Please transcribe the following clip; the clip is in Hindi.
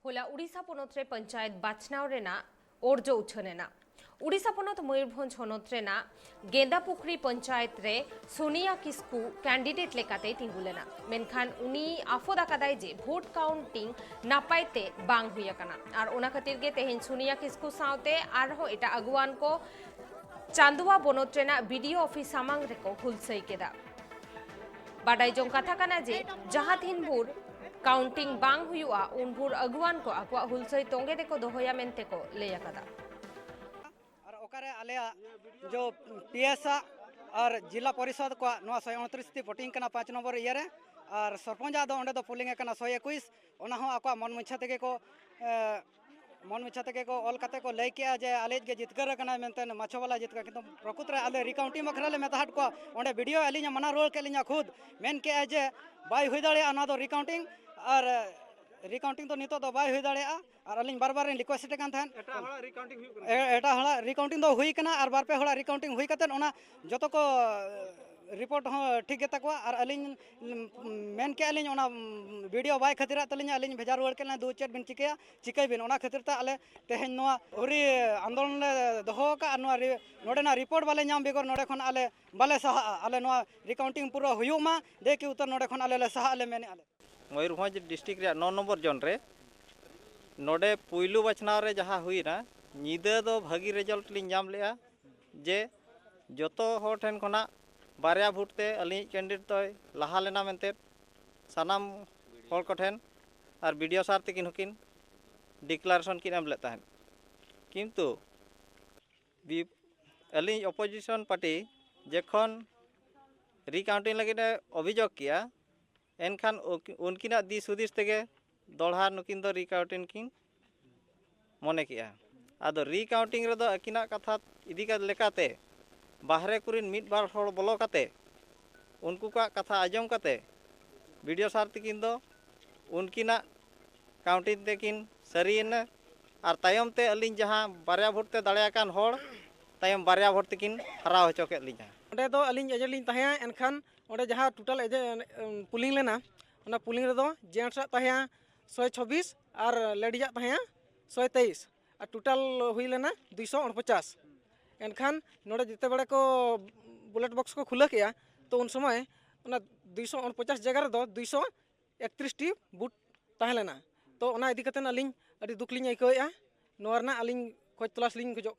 होला उड़ीसा पनत रे पंचायत बाछनाव रेना ओरजो उछनेना उड़ीसा पनत मयूरभंज हनत रेना गेंदापुखरी पंचायत रे सोनिया किस्कू कैंडिडेट लेकाते तिंगुलेना मेनखान उनी आफोद आकादाय जे भोट काउंटिंग नापायते बांग हुई अकाना आर ओना खातिर गे तेहेन सोनिया किस्कू सावते आरहो एटा अगुवान को चांदुआ बनत रेना वीडियो ऑफिस सामांग रेको हुलसई केदा बाडाई जों कथा काना जे जहां दिन भोर काउंटिंग बांग हुआ उन भोर अगुवान को आकुआ हुलसई तोंगे देखो दोहोया मेनते को लेया कदा और ओकारे आले जो पीएसआ और जिला परिषद को 129 वोटिंग करना 5 नंबर इयर और सरपंच दो ओंडे दो पोलिंग करना 121 ओना हो आकुआ मन मुछा तेगे को ऑल कते को लई के जे आले के जितकर करना मेनते माछो वाला जितकर किंतु प्रकृत रे आले रिकाउंटिंग मखरा ले मेता हट को ओंडे वीडियो आलिना मना रोल के लिना खुद मेन के जे बाय हुई दाड़े ना दो रिकाउंटिंग और रिकाउंटिंग तो नितो दो बाय हुई दाड़े और अलिंग बार बार रिक्वेस्ट कान थान एटा हला रिकाउंटिंग दो हुई कना और बार पे हला रिकाउंटिंग हुई कते ओना जतो को रिपोर्ट हो ठीक गेता को और अलिंग मेन के अलिंग ओना वीडियो बाय खतिरा तलिंग अलिंग भेजा रुवाड़ केना दो चेट बिन चिकई बिन ओना खतिर ता आले तेहेन नोआ उरी आंदोलन ले दोहो का नोआ नोडेना रिपोर्ट बाले नाम बेगर नोडे खन आले बाले सहा आले नोआ रिकाउंटिंग पूरा हुयुमा दे कि उतर नोडे खन आले ले सहा आले मेने आले मयूरभंज डिस्ट्रिक्ट रे 9 नंबर जोन रे नोडे पुइलु बचनाव रे जहाँ हुईना निदा दो भागी रिजल्ट लिंग जाम लेआ जे जतो हो ठेन खना बारिया भोटते अली कैंडिडेट तो लहा लेना मेनते सानाम हर को ठेन और वीडियो सार तकिन हकिन डिक्लारेशन किन एम लेता है किंतु अली अपोजिशन पार्टी जखन रिकाउंटिंग लगे अभियोग किया एनखान उनकिना दिस हुदिस तेगे दोड़ा नुकिन दो रिकाउंटिंग किन मने किया आदो रिकाउंटिंग रे दो अकिना कथा इदी का लेकाते बाहरे कुरिन मिट बार हर बोलो काते उनको का कथा आजम काते वीडियो सार तकिन दो उनकिना काउंटिंग तेकिन सरीना और तायम ते अलिन जहां बारिया भोट ते दाड़िया कान होड़ तायम बारिया भोट तकिन हरा होचो के लिजा ओंडे दो अलिन एजेलिन तहया एनखान ओंडे जहां टोटल एजे पुलिंग लेना ओना पुलिंग रे दो जेंट्स तहया 126 और लेडीज तहया 123 और टोटल हुई लेना 249 एनखान नोडे जिते बड़े को बुलेट बॉक्स को खुला किया तो उन समय ओना 249 जगह रे दो 231 टी बूथ तहलेना तो ओना इदी कते अलिन अडी दुख लिंग आइकोया नोरना अलिन खोज तलाश लिंग खोजो